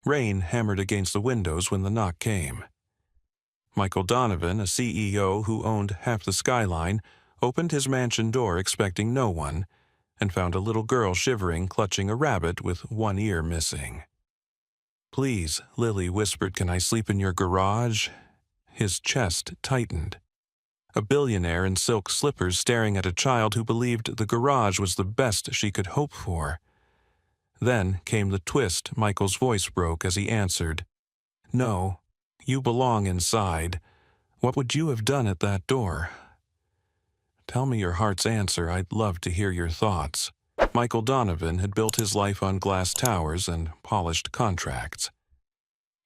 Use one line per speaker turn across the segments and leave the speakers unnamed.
Rain hammered against the windows when the knock came. Michael Donovan, a CEO who owned half the skyline, opened his mansion door expecting no one, and found a little girl shivering, clutching a rabbit with one ear missing. "Please," Lily whispered, "can I sleep in your garage?" His chest tightened. A billionaire in silk slippers staring at a child who believed the garage was the best she could hope for. Then came the twist. Michael's voice broke as he answered, "No, you belong inside. What would you have done at that door?" "Tell me your heart's answer. I'd love to hear your thoughts." Michael Donovan had built his life on glass towers and polished contracts.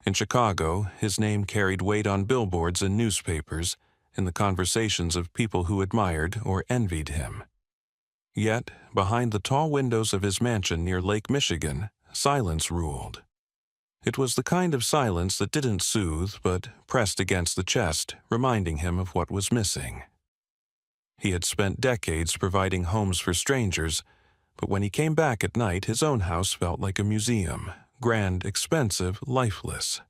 In Chicago, his name carried weight on billboards and newspapers, in the conversations of people who admired or envied him. Yet, behind the tall windows of his mansion near Lake Michigan, silence ruled. It was the kind of silence that didn't soothe but pressed against the chest, reminding him of what was missing. He had spent decades providing homes for strangers, but when he came back at night, his own house felt like a museum, grand, expensive, lifeless.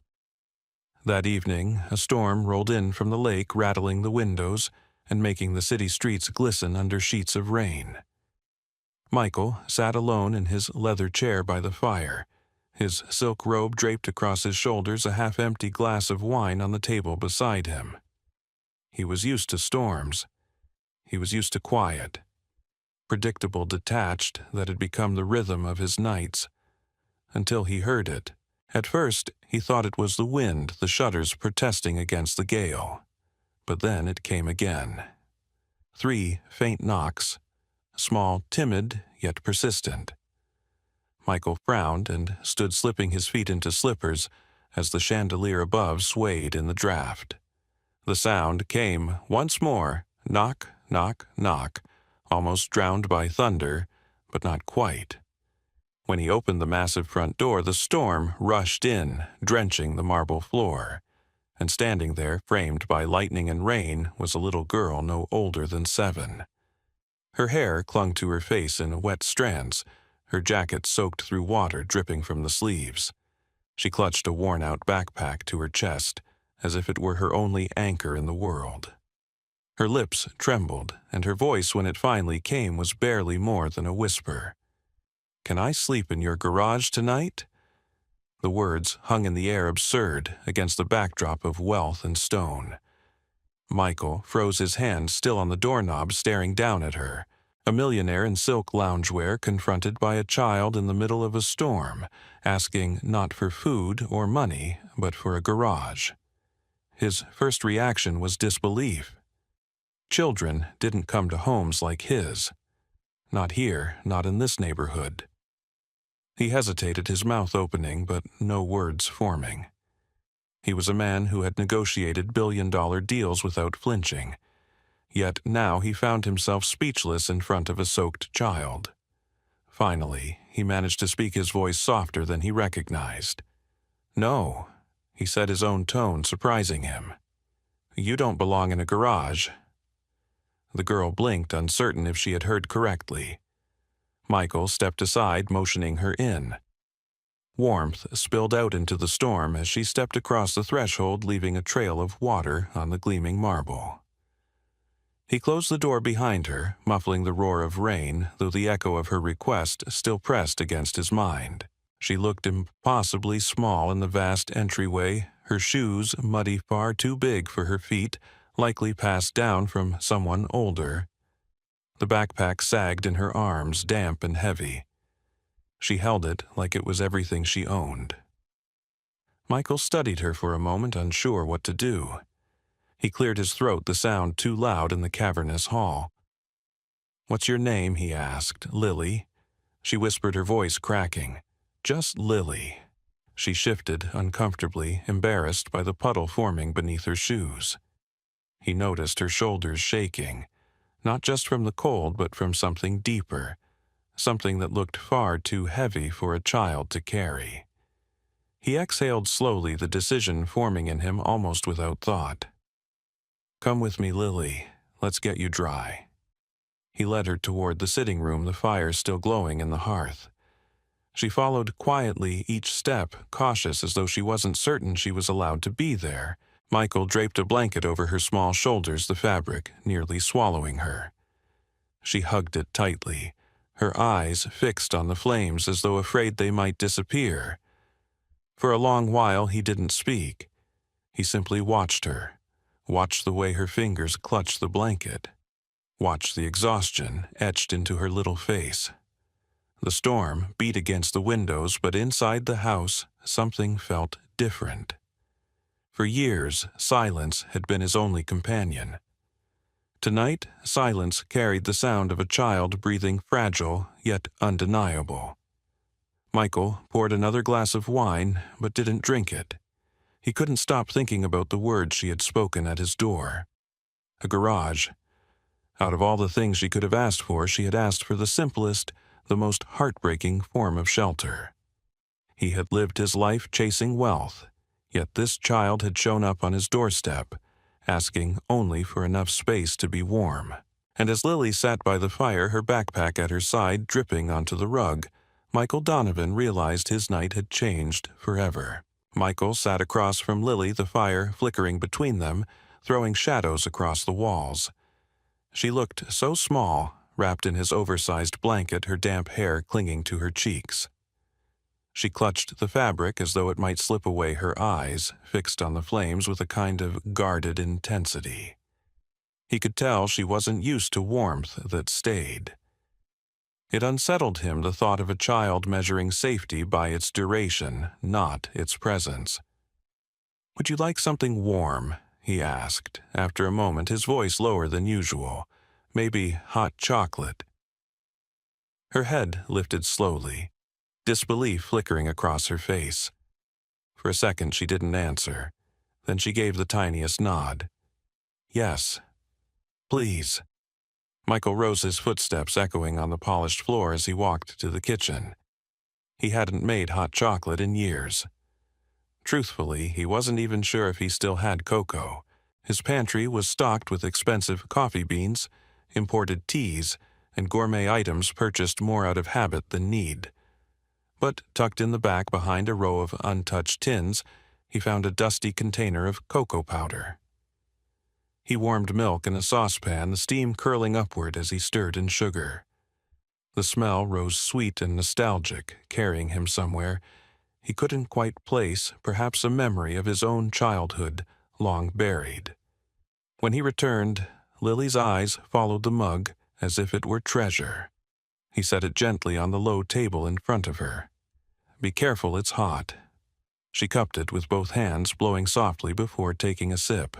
That evening, a storm rolled in from the lake, rattling the windows and making the city streets glisten under sheets of rain. Michael sat alone in his leather chair by the fire, his silk robe draped across his shoulders, a half-empty glass of wine on the table beside him. He was used to storms. He was used to quiet, predictable, detached, that had become the rhythm of his nights, until he heard it. At first, he thought it was the wind, the shutters protesting against the gale. But then it came again. 3 faint knocks, small, timid, yet persistent. Michael frowned and stood slipping his feet into slippers as the chandelier above swayed in the draft. The sound came once more, knock, knock, knock, almost drowned by thunder, but not quite. When he opened the massive front door, the storm rushed in, drenching the marble floor. And standing there, framed by lightning and rain, was a little girl no older than 7. Her hair clung to her face in wet strands, her jacket soaked through water dripping from the sleeves. She clutched a worn-out backpack to her chest, as if it were her only anchor in the world. Her lips trembled, and her voice, when it finally came, was barely more than a whisper. "Can I sleep in your garage tonight?" The words hung in the air, absurd, against the backdrop of wealth and stone. Michael froze, his hand still on the doorknob, staring down at her. A millionaire in silk loungewear, confronted by a child in the middle of a storm, asking not for food or money, but for a garage. His first reaction was disbelief. Children didn't come to homes like his. Not here, not in this neighborhood. He hesitated, his mouth opening, but no words forming. He was a man who had negotiated billion-dollar deals without flinching. Yet now he found himself speechless in front of a soaked child. Finally, he managed to speak, his voice softer than he recognized. "No," he said, his own tone surprising him. "You don't belong in a garage." The girl blinked, uncertain if she had heard correctly. Michael stepped aside, motioning her in. Warmth spilled out into the storm as she stepped across the threshold, leaving a trail of water on the gleaming marble. He closed the door behind her, muffling the roar of rain, though the echo of her request still pressed against his mind. She looked impossibly small in the vast entryway, her shoes muddy, far too big for her feet, likely passed down from someone older. The backpack sagged in her arms, damp and heavy. She held it like it was everything she owned. Michael studied her for a moment, unsure what to do. He cleared his throat, the sound too loud in the cavernous hall. "What's your name?" he asked. "Lily?" She whispered, her voice cracking. "Just Lily." She shifted uncomfortably, embarrassed by the puddle forming beneath her shoes. He noticed her shoulders shaking, not just from the cold, but from something deeper, something that looked far too heavy for a child to carry. He exhaled slowly, the decision forming in him almost without thought. "Come with me, Lily. Let's get you dry." He led her toward the sitting room, the fire still glowing in the hearth. She followed quietly each step, cautious as though she wasn't certain she was allowed to be there. Michael draped a blanket over her small shoulders, the fabric nearly swallowing her. She hugged it tightly, her eyes fixed on the flames as though afraid they might disappear. For a long while he didn't speak. He simply watched her, watched the way her fingers clutched the blanket, watched the exhaustion etched into her little face. The storm beat against the windows, but inside the house, something felt different. For years, silence had been his only companion. Tonight, silence carried the sound of a child breathing, fragile yet undeniable. Michael poured another glass of wine, but didn't drink it. He couldn't stop thinking about the words she had spoken at his door. A garage. Out of all the things she could have asked for, she had asked for the simplest, the most heartbreaking form of shelter. He had lived his life chasing wealth, yet this child had shown up on his doorstep, asking only for enough space to be warm. And as Lily sat by the fire, her backpack at her side dripping onto the rug, Michael Donovan realized his night had changed forever. Michael sat across from Lily, the fire flickering between them, throwing shadows across the walls. She looked so small, wrapped in his oversized blanket, her damp hair clinging to her cheeks. She clutched the fabric as though it might slip away, her eyes fixed on the flames with a kind of guarded intensity. He could tell she wasn't used to warmth that stayed. It unsettled him, the thought of a child measuring safety by its duration, not its presence. "Would you like something warm?" he asked, after a moment, his voice lower than usual. "Maybe hot chocolate?" Her head lifted slowly, disbelief flickering across her face. For a second she didn't answer. Then she gave the tiniest nod. "Yes. Please." Michael rose, his footsteps echoing on the polished floor as he walked to the kitchen. He hadn't made hot chocolate in years. Truthfully, he wasn't even sure if he still had cocoa. His pantry was stocked with expensive coffee beans, imported teas, and gourmet items purchased more out of habit than need. But tucked in the back behind a row of untouched tins, he found a dusty container of cocoa powder. He warmed milk in a saucepan, the steam curling upward as he stirred in sugar. The smell rose sweet and nostalgic, carrying him somewhere he couldn't quite place, perhaps a memory of his own childhood, long buried. When he returned, Lily's eyes followed the mug as if it were treasure. He set it gently on the low table in front of her. "Be careful, it's hot." She cupped it with both hands, blowing softly before taking a sip.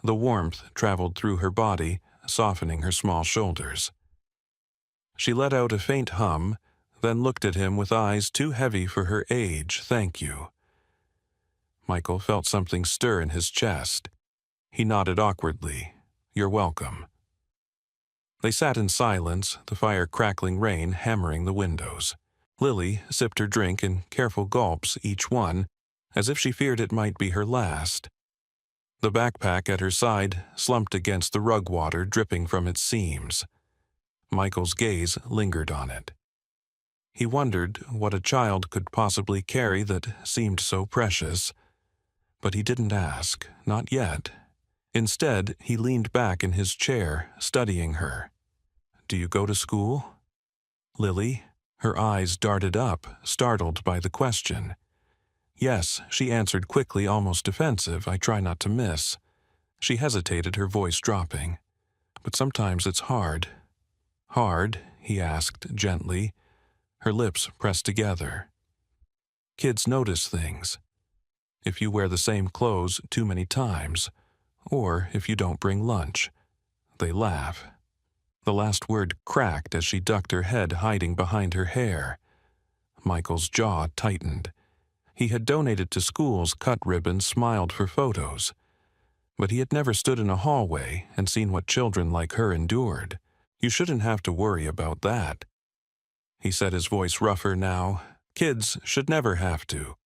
The warmth traveled through her body, softening her small shoulders. She let out a faint hum, then looked at him with eyes too heavy for her age. "Thank you." Michael felt something stir in his chest. He nodded awkwardly. "You're welcome." They sat in silence, the fire crackling, rain hammering the windows. Lily sipped her drink in careful gulps, each one, as if she feared it might be her last. The backpack at her side slumped against the rug, water dripping from its seams. Michael's gaze lingered on it. He wondered what a child could possibly carry that seemed so precious. But he didn't ask, not yet. Instead, he leaned back in his chair, studying her. "Do you go to school?" "Lily?" Her eyes darted up, startled by the question. "Yes," she answered quickly, almost defensive. "I try not to miss." She hesitated, her voice dropping. "But sometimes it's hard." "Hard?" he asked gently. Her lips pressed together. "Kids notice things. If you wear the same clothes too many times, or if you don't bring lunch, they laugh." The last word cracked as she ducked her head, hiding behind her hair. Michael's jaw tightened. He had donated to schools, cut ribbons, smiled for photos. But he had never stood in a hallway and seen what children like her endured. "You shouldn't have to worry about that." He said, his voice rougher now. "Kids should never have to."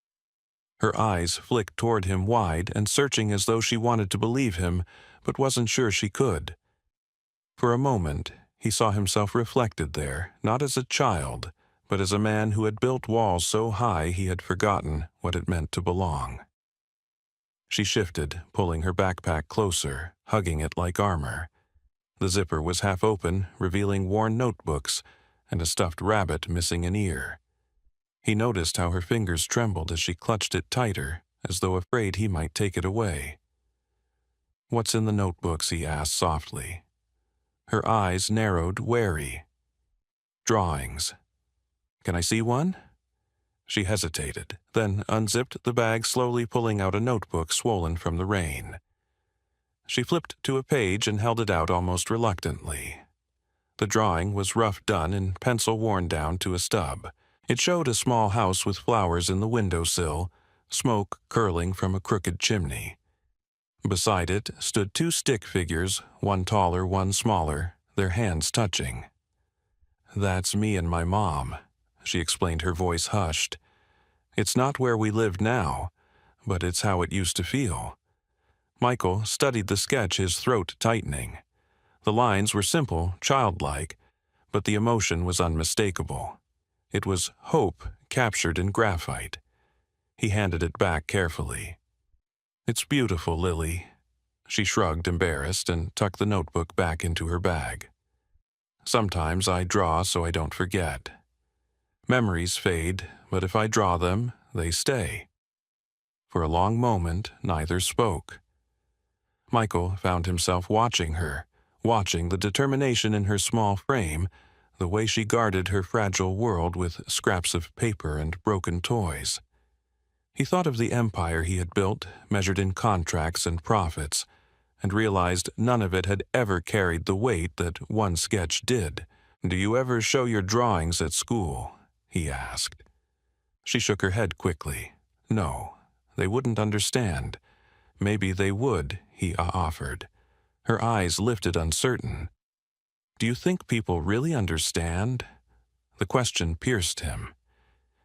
Her eyes flicked toward him wide and searching, as though she wanted to believe him, but wasn't sure she could. For a moment, he saw himself reflected there, not as a child, but as a man who had built walls so high he had forgotten what it meant to belong. She shifted, pulling her backpack closer, hugging it like armor. The zipper was half open, revealing worn notebooks and a stuffed rabbit missing an ear. He noticed how her fingers trembled as she clutched it tighter, as though afraid he might take it away. "What's in the notebooks?" he asked softly. Her eyes narrowed, wary. "Drawings. Can I see one?" She hesitated, then unzipped the bag, slowly pulling out a notebook swollen from the rain. She flipped to a page and held it out almost reluctantly. The drawing was rough done and pencil worn down to a stub. It showed a small house with flowers in the windowsill, smoke curling from a crooked chimney. Beside it stood two stick figures, one taller, one smaller, their hands touching. "That's me and my mom," she explained, her voice hushed. "It's not where we live now, but it's how it used to feel." Michael studied the sketch, his throat tightening. The lines were simple, childlike, but the emotion was unmistakable. It was hope captured in graphite. He handed it back carefully. "It's beautiful, Lily." She shrugged, embarrassed, and tucked the notebook back into her bag. "Sometimes I draw so I don't forget. Memories fade, but if I draw them, they stay." For a long moment, neither spoke. Michael found himself watching her, watching the determination in her small frame, the way she guarded her fragile world with scraps of paper and broken toys. He thought of the empire he had built, measured in contracts and profits, and realized none of it had ever carried the weight that one sketch did. "Do you ever show your drawings at school?" he asked. She shook her head quickly. "No, they wouldn't understand." "Maybe they would," he offered. Her eyes lifted, uncertain. "Do you think people really understand?" The question pierced him.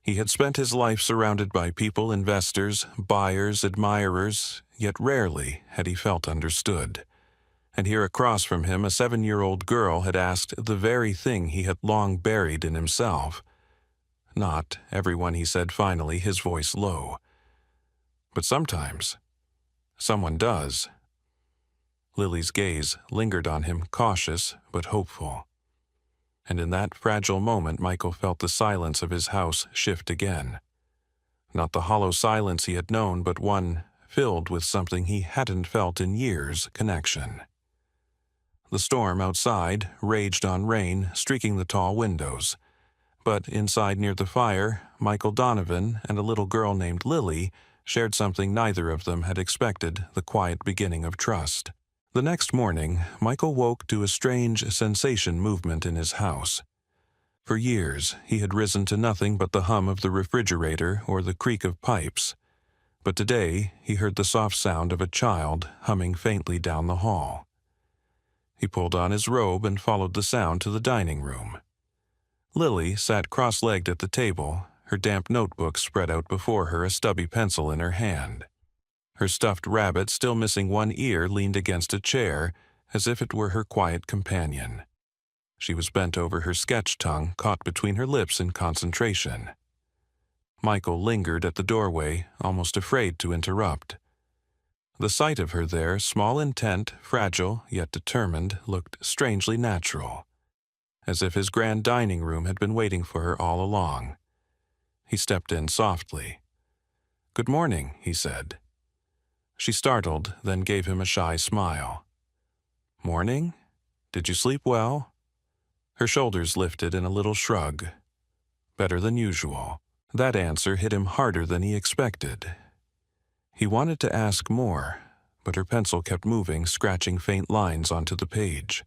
He had spent his life surrounded by people, investors, buyers, admirers, yet rarely had he felt understood. And here across from him, a 7-year-old girl had asked the very thing he had long buried in himself. "Not everyone," he said finally, his voice low. "But sometimes someone does." Lily's gaze lingered on him, cautious but hopeful. And in that fragile moment, Michael felt the silence of his house shift again. Not the hollow silence he had known, but one filled with something he hadn't felt in years: connection. The storm outside raged on, rain streaking the tall windows. But inside near the fire, Michael Donovan and a little girl named Lily shared something neither of them had expected: the quiet beginning of trust. The next morning, Michael woke to a strange sensation movement in his house. For years, he had risen to nothing but the hum of the refrigerator or the creak of pipes. But today, he heard the soft sound of a child humming faintly down the hall. He pulled on his robe and followed the sound to the dining room. Lily sat cross-legged at the table, her damp notebook spread out before her, a stubby pencil in her hand. Her stuffed rabbit, still missing one ear, leaned against a chair, as if it were her quiet companion. She was bent over, her sketch tongue caught between her lips in concentration. Michael lingered at the doorway, almost afraid to interrupt. The sight of her there, small, intent, fragile, yet determined, looked strangely natural, as if his grand dining room had been waiting for her all along. He stepped in softly. "Good morning," he said. She startled, then gave him a shy smile. "Morning? Did you sleep well?" Her shoulders lifted in a little shrug. "Better than usual." That answer hit him harder than he expected. He wanted to ask more, but her pencil kept moving, scratching faint lines onto the page.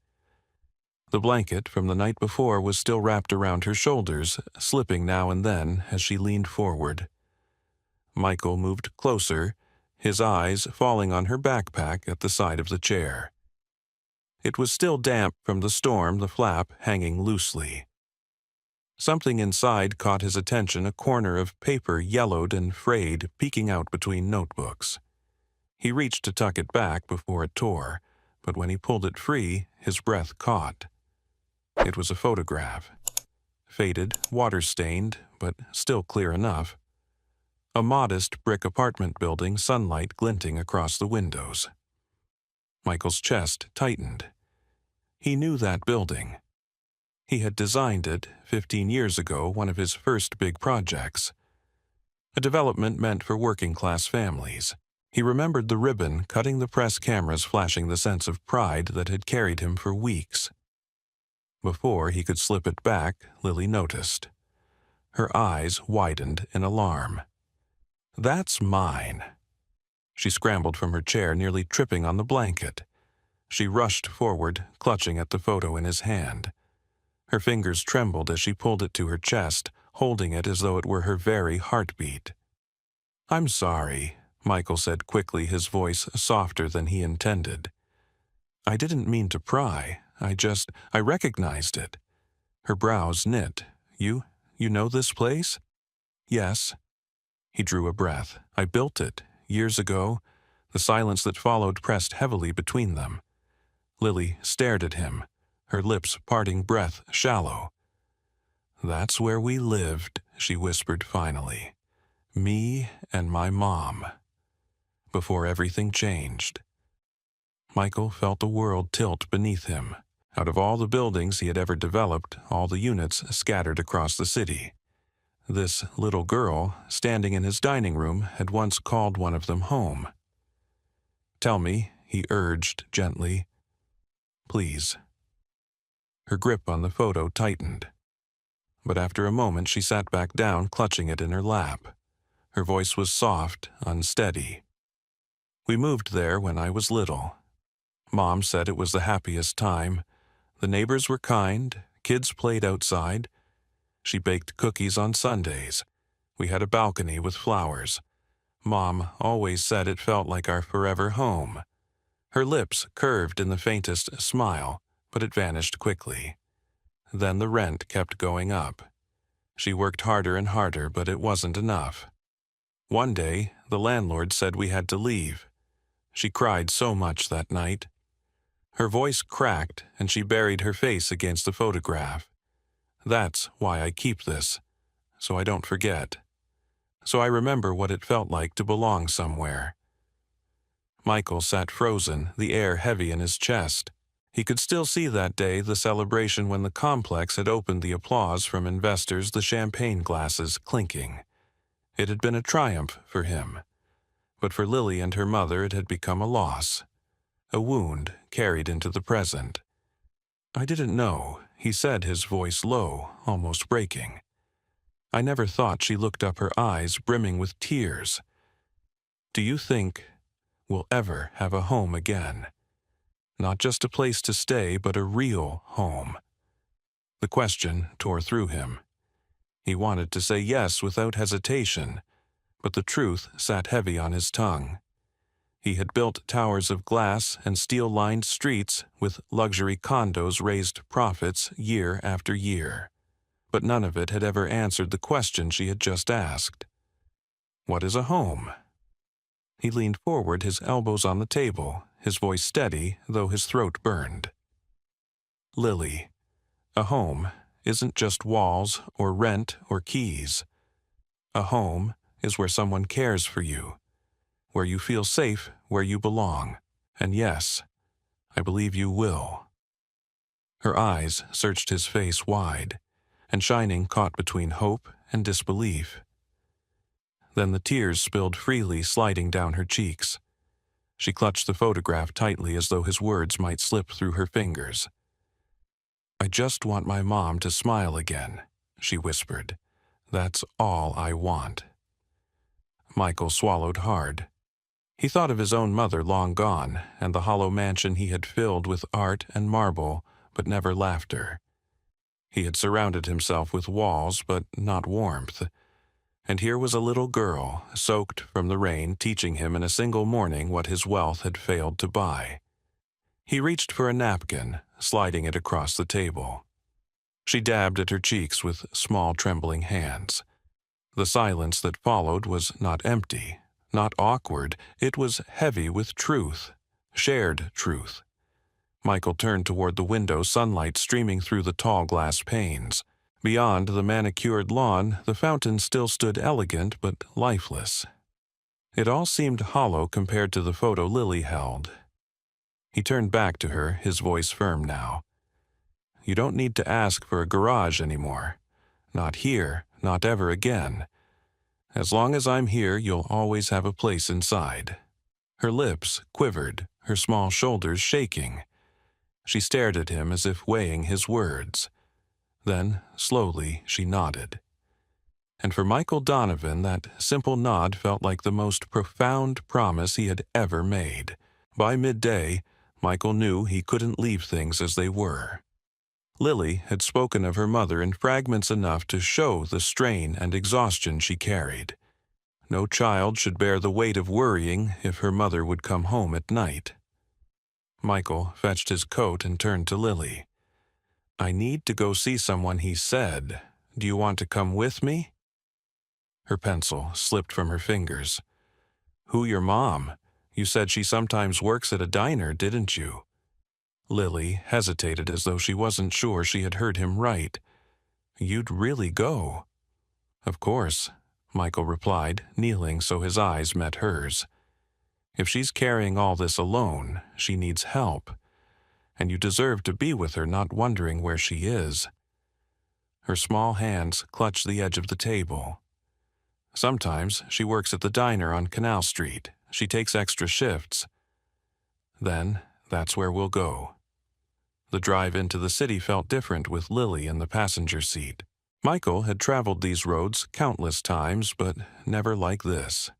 The blanket from the night before was still wrapped around her shoulders, slipping now and then as she leaned forward. Michael moved closer, his eyes falling on her backpack at the side of the chair. It was still damp from the storm, the flap hanging loosely. Something inside caught his attention, a corner of paper, yellowed and frayed, peeking out between notebooks. He reached to tuck it back before it tore, but when he pulled it free, his breath caught. It was a photograph. faded, water-stained, but still clear enough. A modest brick apartment building, sunlight glinting across the windows. Michael's chest tightened. He knew that building. He had designed it 15 years ago, one of his first big projects. A development meant for working-class families. He remembered the ribbon cutting the press cameras, flashing the sense of pride that had carried him for weeks. Before he could slip it back, Lily noticed. Her eyes widened in alarm. "That's mine." She scrambled from her chair, nearly tripping on the blanket. She rushed forward, clutching at the photo in his hand. Her fingers trembled as she pulled it to her chest, holding it as though it were her very heartbeat. "I'm sorry," Michael said quickly, his voice softer than he intended. "I didn't mean to pry. I recognized it." Her brows knit. You know this place?" "Yes." He drew a breath. "I built it, years ago." The silence that followed pressed heavily between them. Lily stared at him, her lips parting, breath shallow. "That's where we lived," she whispered finally. "Me and my mom. Before everything changed." Michael felt the world tilt beneath him. Out of all the buildings he had ever developed, all the units scattered across the city, this little girl, standing in his dining room, had once called one of them home. "Tell me," he urged gently. "Please." Her grip on the photo tightened. But after a moment she sat back down, clutching it in her lap. Her voice was soft, unsteady. "We moved there when I was little. Mom said it was the happiest time. The neighbors were kind, kids played outside. She baked cookies on Sundays. We had a balcony with flowers. Mom always said it felt like our forever home." Her lips curved in the faintest smile, but it vanished quickly. Then the rent kept going up. She worked harder and harder, but it wasn't enough. One day, the landlord said we had to leave. She cried so much that night. Her voice cracked, and she buried her face against the photograph. "That's why I keep this, so I don't forget. So I remember what it felt like to belong somewhere." Michael sat frozen, the air heavy in his chest. He could still see that day, the celebration when the complex had opened, the applause from investors, the champagne glasses clinking. It had been a triumph for him. But for Lily and her mother it had become a loss. A wound carried into the present. "I didn't know," he said, his voice low, almost breaking. "I never thought." She looked up, her eyes brimming with tears. "Do you think we'll ever have a home again? Not just a place to stay, but a real home?" The question tore through him. He wanted to say yes without hesitation, but the truth sat heavy on his tongue. He had built towers of glass and steel-lined streets with luxury condos, raised profits year after year. But none of it had ever answered the question she had just asked. What is a home? He leaned forward, his elbows on the table, his voice steady, though his throat burned. "Lily, a home isn't just walls or rent or keys. A home is where someone cares for you, where you feel safe, where you belong. And yes, I believe you will." Her eyes searched his face wide, and shining caught between hope and disbelief. Then the tears spilled freely, sliding down her cheeks. She clutched the photograph tightly as though his words might slip through her fingers. "I just want my mom to smile again," she whispered. "That's all I want." Michael swallowed hard. He thought of his own mother long gone, and the hollow mansion he had filled with art and marble, but never laughter. He had surrounded himself with walls, but not warmth. And here was a little girl, soaked from the rain, teaching him in a single morning what his wealth had failed to buy. He reached for a napkin, sliding it across the table. She dabbed at her cheeks with small trembling hands. The silence that followed was not empty, not awkward. It was heavy with truth, shared truth. Michael turned toward the window, sunlight streaming through the tall glass panes. Beyond the manicured lawn, the fountain still stood elegant but lifeless. It all seemed hollow compared to the photo Lily held. He turned back to her, his voice firm now. You don't need to ask for a garage anymore. Not here, not ever again. As long as I'm here, you'll always have a place inside. Her lips quivered, her small shoulders shaking. She stared at him as if weighing his words. Then, slowly, she nodded. And for Michael Donovan, that simple nod felt like the most profound promise he had ever made. By midday, Michael knew he couldn't leave things as they were. Lily had spoken of her mother in fragments enough to show the strain and exhaustion she carried. No child should bear the weight of worrying if her mother would come home at night. Michael fetched his coat and turned to Lily. I need to go see someone, he said. Do you want to come with me? Her pencil slipped from her fingers. Who, your mom? You said she sometimes works at a diner, didn't you? Lily hesitated as though she wasn't sure she had heard him right. You'd really go? Of course, Michael replied, kneeling so his eyes met hers. If she's carrying all this alone, she needs help. And you deserve to be with her, not wondering where she is. Her small hands clutched the edge of the table. Sometimes she works at the diner on Canal Street. She takes extra shifts. Then, that's where we'll go. The drive into the city felt different with Lily in the passenger seat. Michael had traveled these roads countless times, but never like this.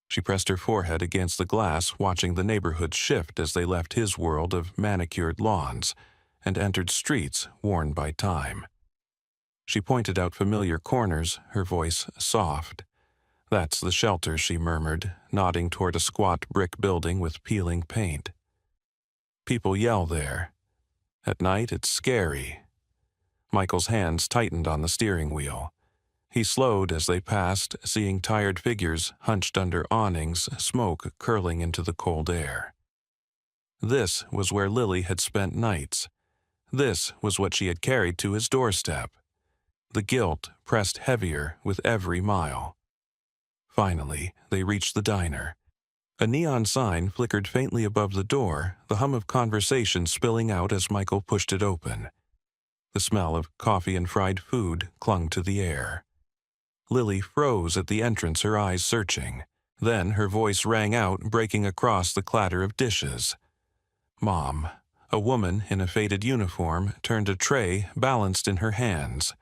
She pressed her forehead against the glass, watching the neighborhood shift as they left his world of manicured lawns and entered streets worn by time. She pointed out familiar corners, her voice soft. That's the shelter, she murmured, nodding toward a squat brick building with peeling paint. People yell there. At night, it's scary. Michael's hands tightened on the steering wheel. He slowed as they passed, seeing tired figures hunched under awnings, smoke curling into the cold air. This was where Lily had spent nights. This was what she had carried to his doorstep. The guilt pressed heavier with every mile. Finally, they reached the diner. A neon sign flickered faintly above the door, the hum of conversation spilling out as Michael pushed it open. The smell of coffee and fried food clung to the air. Lily froze at the entrance, her eyes searching. Then her voice rang out, breaking across the clatter of dishes. Mom, a woman in a faded uniform, turned a tray balanced in her hands.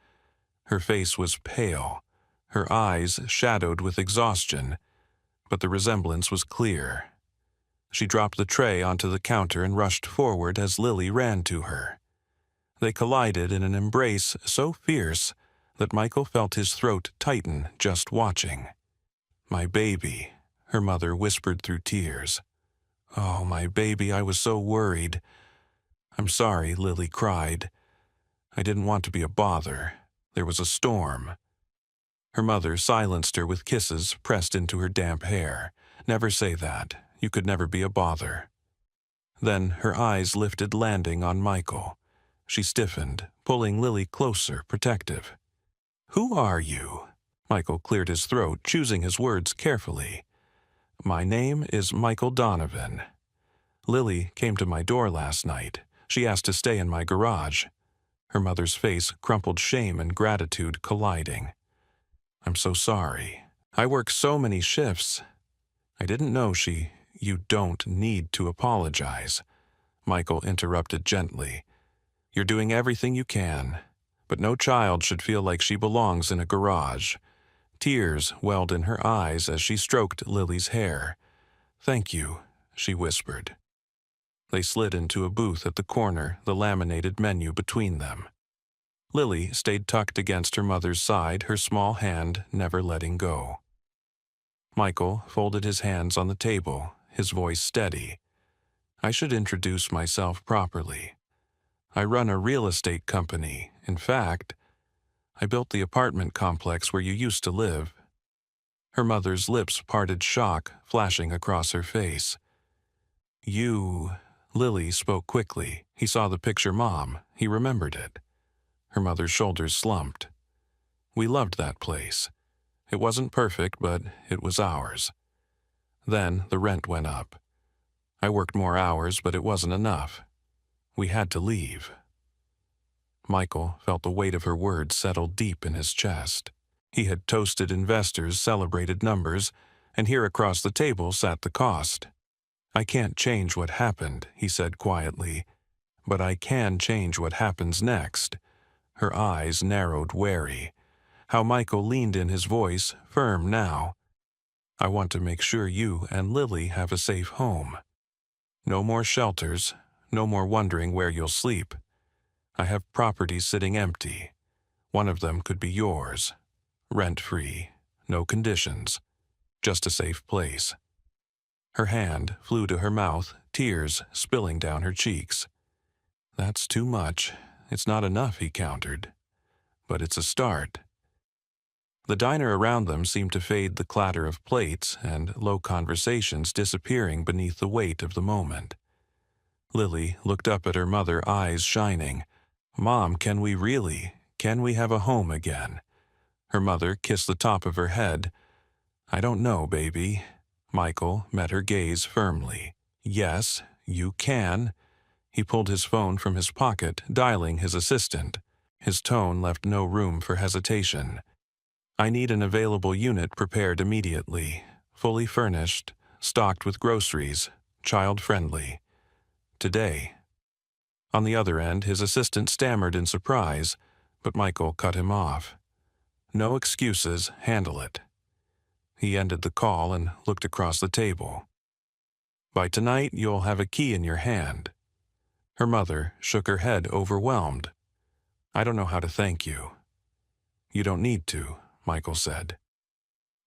Her face was pale, her eyes shadowed with exhaustion, but the resemblance was clear. She dropped the tray onto the counter and rushed forward as Lily ran to her. They collided in an embrace so fierce that Michael felt his throat tighten just watching. My baby, her mother whispered through tears. Oh, my baby, I was so worried. I'm sorry, Lily cried. I didn't want to be a bother. There was a storm. Her mother silenced her with kisses pressed into her damp hair. Never say that. You could never be a bother. Then her eyes lifted, landing on Michael. She stiffened, pulling Lily closer, protective. Who are you? Michael cleared his throat, choosing his words carefully. My name is Michael Donovan. Lily came to my door last night. She asked to stay in my garage. Her mother's face crumpled, shame and gratitude colliding. I'm so sorry. I work so many shifts. I didn't know You don't need to apologize. Michael interrupted gently. You're doing everything you can, but no child should feel like she belongs in a garage. Tears welled in her eyes as she stroked Lily's hair. Thank you, she whispered. They slid into a booth at the corner, the laminated menu between them. Lily stayed tucked against her mother's side, her small hand never letting go. Michael folded his hands on the table, his voice steady. I should introduce myself properly. I run a real estate company. In fact, I built the apartment complex where you used to live. Her mother's lips parted, shock flashing across her face. You... Lily spoke quickly. He saw the picture, Mom. He remembered it. Her mother's shoulders slumped. We loved that place. It wasn't perfect, but it was ours. Then the rent went up. I worked more hours, but it wasn't enough. We had to leave. Michael felt the weight of her words settle deep in his chest. He had toasted investors, celebrated numbers, and here across the table sat the cost. I can't change what happened, he said quietly, but I can change what happens next. Her eyes narrowed, wary. How Michael leaned in, his voice firm now. I want to make sure you and Lily have a safe home. No more shelters, no more wondering where you'll sleep. I have properties sitting empty. One of them could be yours. Rent-free, no conditions, just a safe place. Her hand flew to her mouth, tears spilling down her cheeks. That's too much. It's not enough, he countered. But it's a start. The diner around them seemed to fade, the clatter of plates and low conversations disappearing beneath the weight of the moment. Lily looked up at her mother, eyes shining. Mom, can we really? Can we have a home again? Her mother kissed the top of her head. I don't know, baby. Michael met her gaze firmly. Yes, you can. He pulled his phone from his pocket, dialing his assistant. His tone left no room for hesitation. I need an available unit prepared immediately, fully furnished, stocked with groceries, child-friendly. Today. On the other end, his assistant stammered in surprise, but Michael cut him off. No excuses, handle it. He ended the call and looked across the table. By tonight, you'll have a key in your hand. Her mother shook her head, overwhelmed. I don't know how to thank you. You don't need to, Michael said.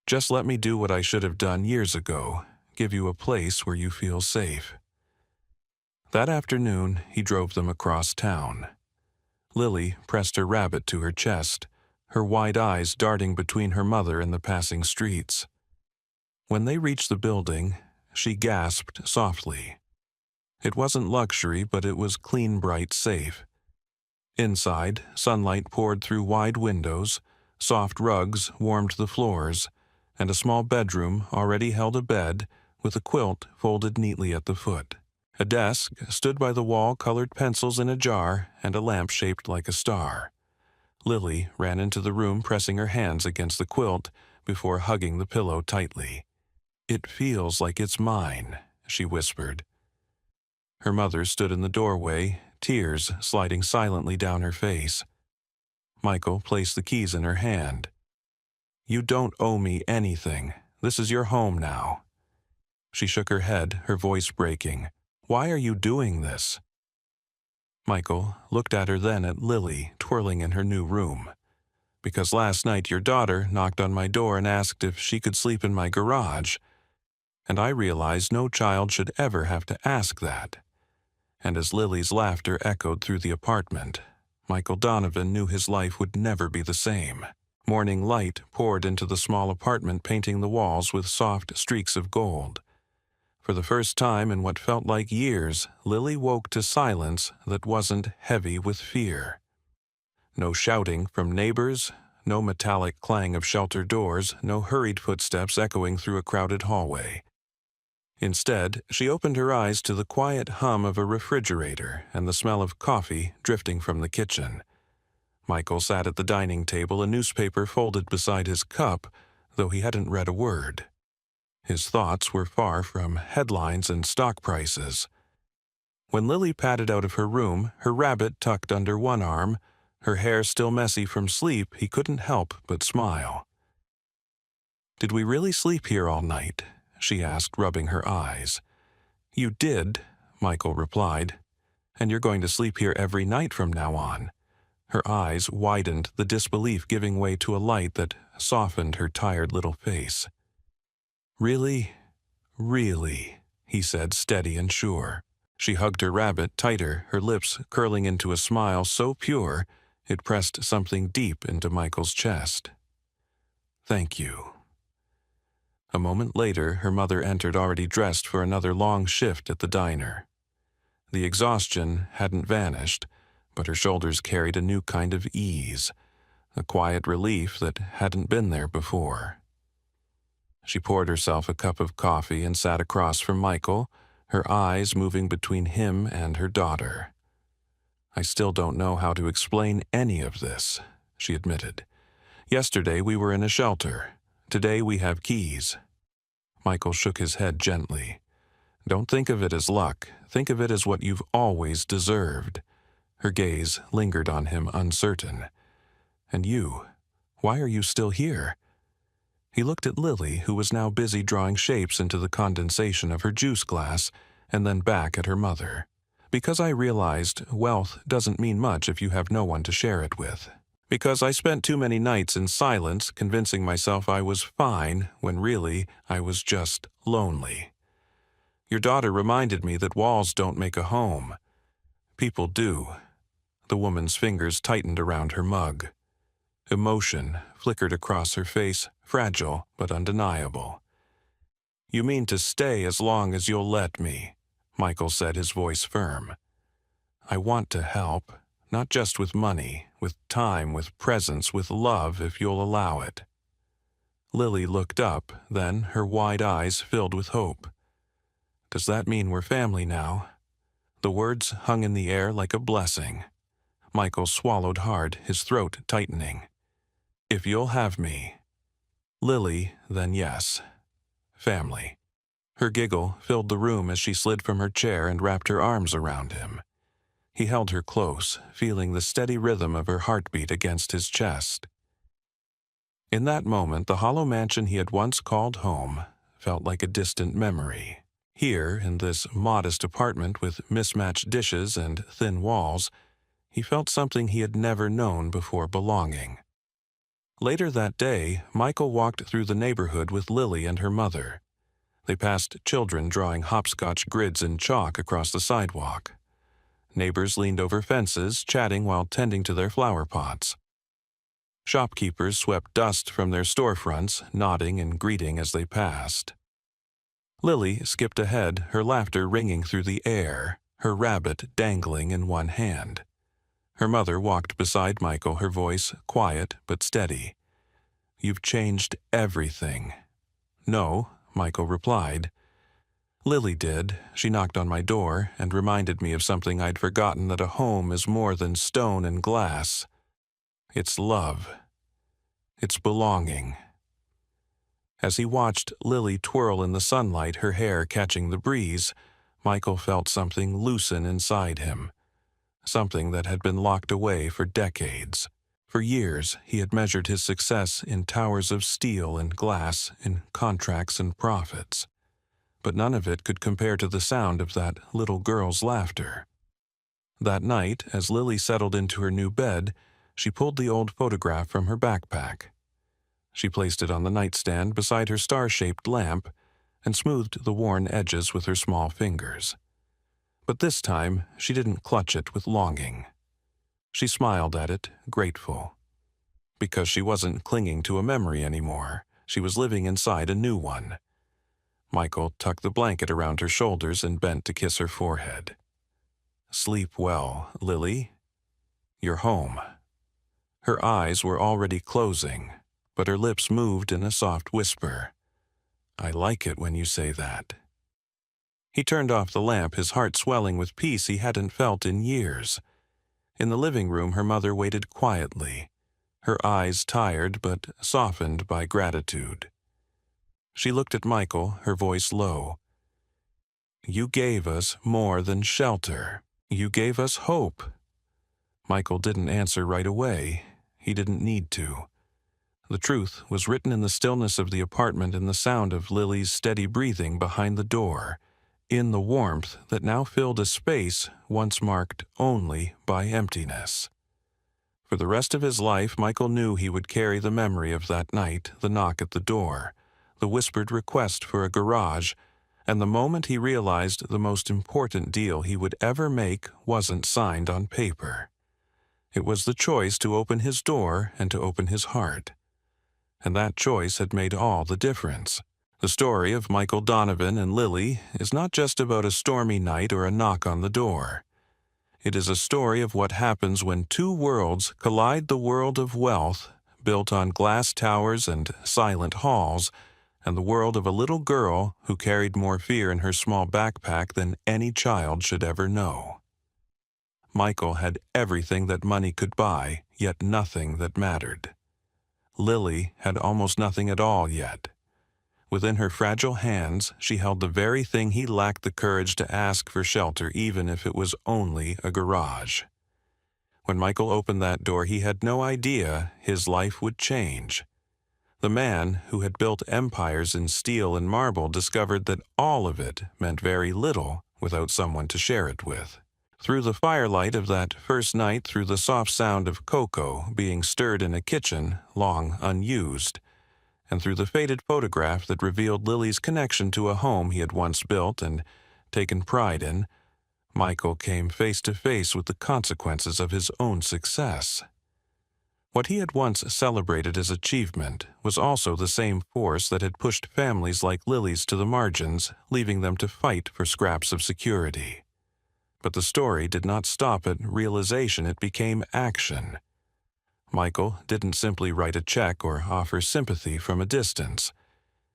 Just let me do what I should have done years ago, give you a place where you feel safe. That afternoon, he drove them across town. Lily pressed her rabbit to her chest, her wide eyes darting between her mother and the passing streets. When they reached the building, she gasped softly. It wasn't luxury, but it was clean, bright, safe. Inside, sunlight poured through wide windows, soft rugs warmed the floors, and a small bedroom already held a bed with a quilt folded neatly at the foot. A desk stood by the wall, colored pencils in a jar, and a lamp shaped like a star. Lily ran into the room, pressing her hands against the quilt before hugging the pillow tightly. It feels like it's mine, she whispered. Her mother stood in the doorway, tears sliding silently down her face. Michael placed the keys in her hand. You don't owe me anything. This is your home now. She shook her head, her voice breaking. Why are you doing this? Michael looked at her, then at Lily, twirling in her new room. Because last night your daughter knocked on my door and asked if she could sleep in my garage. And I realized no child should ever have to ask that. And as Lily's laughter echoed through the apartment, Michael Donovan knew his life would never be the same. Morning light poured into the small apartment, painting the walls with soft streaks of gold. For the first time in what felt like years, Lily woke to silence that wasn't heavy with fear. No shouting from neighbors, no metallic clang of shelter doors, no hurried footsteps echoing through a crowded hallway. Instead, she opened her eyes to the quiet hum of a refrigerator and the smell of coffee drifting from the kitchen. Michael sat at the dining table, a newspaper folded beside his cup, though he hadn't read a word. His thoughts were far from headlines and stock prices. When Lily padded out of her room, her rabbit tucked under one arm, her hair still messy from sleep, he couldn't help but smile. Did we really sleep here all night? She asked, rubbing her eyes. You did, Michael replied, and you're going to sleep here every night from now on. Her eyes widened, the disbelief giving way to a light that softened her tired little face. Really? Really, he said, steady and sure. She hugged her rabbit tighter, her lips curling into a smile so pure it pressed something deep into Michael's chest. Thank you. A moment later, her mother entered, already dressed for another long shift at the diner. The exhaustion hadn't vanished, but her shoulders carried a new kind of ease, a quiet relief that hadn't been there before. She poured herself a cup of coffee and sat across from Michael, her eyes moving between him and her daughter. "I still don't know how to explain any of this," she admitted. "Yesterday we were in a shelter. Today we have keys." Michael shook his head gently. "Don't think of it as luck. Think of it as what you've always deserved." Her gaze lingered on him, uncertain. "And you? Why are you still here?" He looked at Lily, who was now busy drawing shapes into the condensation of her juice glass, and then back at her mother. "Because I realized wealth doesn't mean much if you have no one to share it with. Because I spent too many nights in silence convincing myself I was fine when really I was just lonely. Your daughter reminded me that walls don't make a home. People do." The woman's fingers tightened around her mug. Emotion flickered across her face, fragile but undeniable. "You mean to stay as long as you'll let me," Michael said, his voice firm. "I want to help, not just with money, with time, with presence, with love, if you'll allow it." Lily looked up, then her wide eyes filled with hope. "Does that mean we're family now?" The words hung in the air like a blessing. Michael swallowed hard, his throat tightening. "If you'll have me." Lily, then yes. Family. Her giggle filled the room as she slid from her chair and wrapped her arms around him. He held her close, feeling the steady rhythm of her heartbeat against his chest. In that moment, the hollow mansion he had once called home felt like a distant memory. Here, in this modest apartment with mismatched dishes and thin walls, he felt something he had never known before: belonging. Later that day, Michael walked through the neighborhood with Lily and her mother. They passed children drawing hopscotch grids in chalk across the sidewalk. Neighbors leaned over fences, chatting while tending to their flower pots. Shopkeepers swept dust from their storefronts, nodding and greeting as they passed. Lily skipped ahead, her laughter ringing through the air, her rabbit dangling in one hand. Her mother walked beside Michael, her voice quiet but steady. "You've changed everything." "No," Michael replied. "Lily did. She knocked on my door and reminded me of something I'd forgotten, that a home is more than stone and glass. It's love. It's belonging." As he watched Lily twirl in the sunlight, her hair catching the breeze, Michael felt something loosen inside him. Something that had been locked away for decades. For years, he had measured his success in towers of steel and glass, in contracts and profits. But none of it could compare to the sound of that little girl's laughter. That night, as Lily settled into her new bed, she pulled the old photograph from her backpack. She placed it on the nightstand beside her star-shaped lamp and smoothed the worn edges with her small fingers. But this time, she didn't clutch it with longing. She smiled at it, grateful. Because she wasn't clinging to a memory anymore. She was living inside a new one. Michael tucked the blanket around her shoulders and bent to kiss her forehead. "Sleep well, Lily. You're home." Her eyes were already closing, but her lips moved in a soft whisper. "I like it when you say that." He turned off the lamp, his heart swelling with peace he hadn't felt in years. In the living room, her mother waited quietly, her eyes tired but softened by gratitude. She looked at Michael, her voice low. "You gave us more than shelter. You gave us hope." Michael didn't answer right away. He didn't need to. The truth was written in the stillness of the apartment, in the sound of Lily's steady breathing behind the door, in the warmth that now filled a space once marked only by emptiness. For the rest of his life, Michael knew he would carry the memory of that night, the knock at the door, the whispered request for a garage, and the moment he realized the most important deal he would ever make wasn't signed on paper. It was the choice to open his door and to open his heart. And that choice had made all the difference. The story of Michael Donovan and Lily is not just about a stormy night or a knock on the door. It is a story of what happens when two worlds collide: the world of wealth, built on glass towers and silent halls, and the world of a little girl who carried more fear in her small backpack than any child should ever know. Michael had everything that money could buy, yet nothing that mattered. Lily had almost nothing at all yet. Within her fragile hands, she held the very thing he lacked the courage to ask for shelter, even if it was only a garage. When Michael opened that door, he had no idea his life would change. The man who had built empires in steel and marble discovered that all of it meant very little without someone to share it with. Through the firelight of that first night, through the soft sound of cocoa being stirred in a kitchen long unused, and through the faded photograph that revealed Lily's connection to a home he had once built and taken pride in, Michael came face to face with the consequences of his own success. What he had once celebrated as achievement was also the same force that had pushed families like Lily's to the margins, leaving them to fight for scraps of security. But the story did not stop at realization, it became action. Michael didn't simply write a check or offer sympathy from a distance.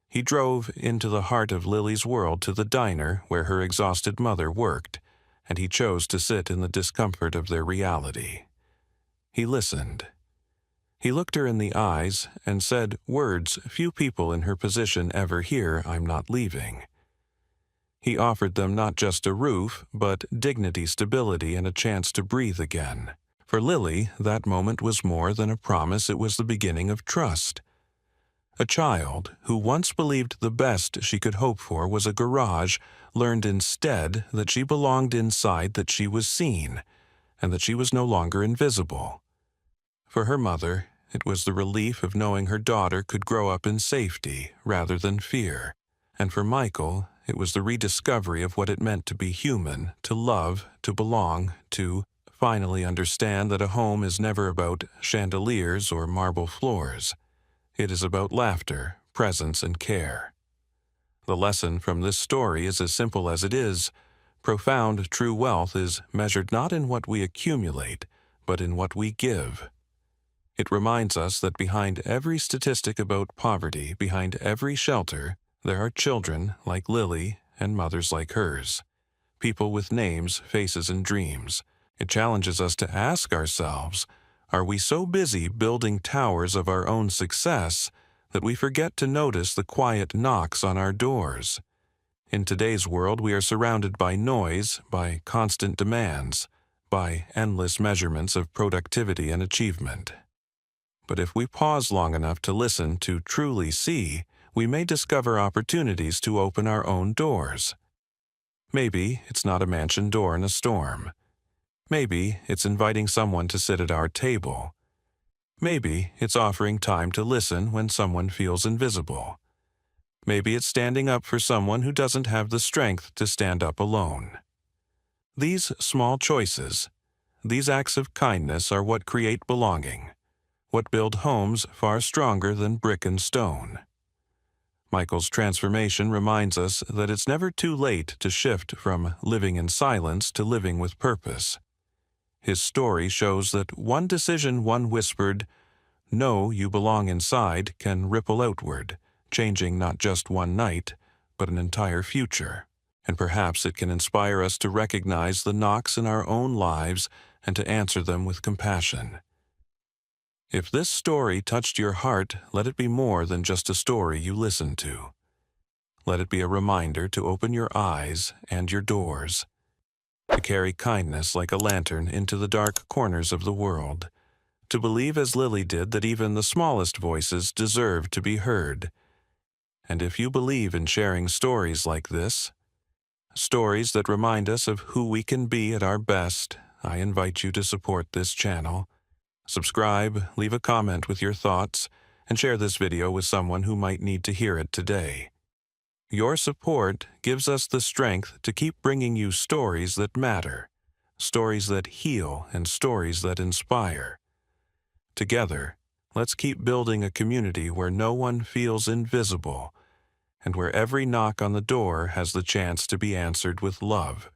He drove into the heart of Lily's world, to the diner where her exhausted mother worked, and he chose to sit in the discomfort of their reality. He listened. He looked her in the eyes and said words few people in her position ever hear: "I'm not leaving." He offered them not just a roof, but dignity, stability, and a chance to breathe again. For Lily, that moment was more than a promise, it was the beginning of trust. A child who once believed the best she could hope for was a garage learned instead that she belonged inside, that she was seen, and that she was no longer invisible. For her mother, it was the relief of knowing her daughter could grow up in safety rather than fear. And for Michael, it was the rediscovery of what it meant to be human, to love, to belong, to finally understand that a home is never about chandeliers or marble floors. It is about laughter, presence, and care. The lesson from this story is as simple as it is. Profound, true wealth is measured not in what we accumulate, but in what we give. It reminds us that behind every statistic about poverty, behind every shelter, there are children like Lily and mothers like hers, people with names, faces, and dreams. It challenges us to ask ourselves, are we so busy building towers of our own success that we forget to notice the quiet knocks on our doors? In today's world, we are surrounded by noise, by constant demands, by endless measurements of productivity and achievement. But if we pause long enough to listen, to truly see, we may discover opportunities to open our own doors. Maybe it's not a mansion door in a storm. Maybe it's inviting someone to sit at our table. Maybe it's offering time to listen when someone feels invisible. Maybe it's standing up for someone who doesn't have the strength to stand up alone. These small choices, these acts of kindness, are what create belonging, what build homes far stronger than brick and stone. Michael's transformation reminds us that it's never too late to shift from living in silence to living with purpose. His story shows that one decision, one whispered, "No, you belong inside," can ripple outward, changing not just one night, but an entire future. And perhaps it can inspire us to recognize the knocks in our own lives and to answer them with compassion. If this story touched your heart, let it be more than just a story you listen to. Let it be a reminder to open your eyes and your doors, to carry kindness like a lantern into the dark corners of the world, to believe as Lily did that even the smallest voices deserve to be heard. And if you believe in sharing stories like this, stories that remind us of who we can be at our best, I invite you to support this channel. Subscribe, leave a comment with your thoughts, and share this video with someone who might need to hear it today. Your support gives us the strength to keep bringing you stories that matter, stories that heal, and stories that inspire. Together, let's keep building a community where no one feels invisible, and where every knock on the door has the chance to be answered with love.